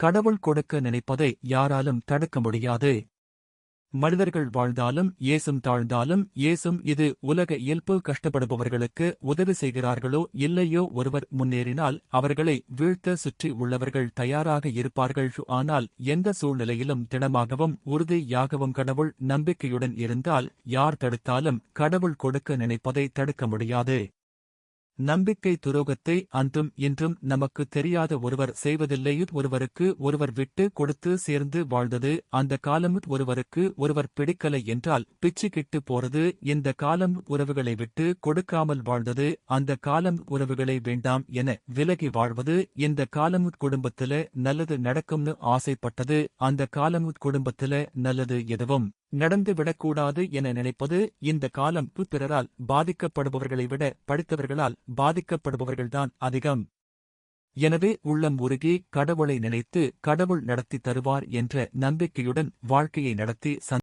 கடவுள் கொடுக்க நினைப்பதை யாராலும் தடுக்க முடியாது. மனிதர்கள் வாழ்ந்தாலும் ஏசும் தாழ்ந்தாலும் ஏசும் இது உலக இயல்பு. கஷ்டப்படுபவர்களுக்கு உதவி செய்கிறார்களோ இல்லையோ ஒருவர் முன்னேறினால் அவர்களை வீழ்த்த சுற்றி உள்ளவர்கள் தயாராக இருப்பார்கள். ஆனால் எந்த சூழ்நிலையிலும் திடமாகவும் உறுதியாகவும் கடவுள் நம்பிக்கையுடன் இருந்தால் யார் தடுத்தாலும் கடவுள் கொடுக்க நினைப்பதை தடுக்க முடியாது. நம்பிக்கை துரோகத்தை அன்றும் இன்றும் நமக்கு தெரியாத ஒருவர் செய்வதில்லை. ஒருவருக்கு ஒருவர் விட்டு கொடுத்து சேர்ந்து வாழ்ந்தது அந்த காலம். ஒருவருக்கு ஒருவர் பிடிக்கலை என்றால் பிச்சுக்கிட்டு போறது இந்த காலம். உறவுகளை விட்டு கொடுக்காமல் வாழ்ந்தது அந்த காலம். உறவுகளை வேண்டாம் என விலகி வாழ்வது இந்த காலம். குடும்பத்தில நல்லது நடக்கும்னு ஆசைப்பட்டது அந்த காலம். குடும்பத்தில நல்லது எதுவும் நடந்துவிடக்கூடாது என நினைப்பது இந்த காலம். பிறரால் பாதிக்கப்படுபவர்களை விட படித்தவர்களால் பாதிக்கப்படுபவர்கள்தான் அதிகம். எனவே உள்ளம் உருகி கடவுளை நினைத்து கடவுள் நடத்தி தருவார் என்ற நம்பிக்கையுடன் வாழ்க்கையை நடத்தி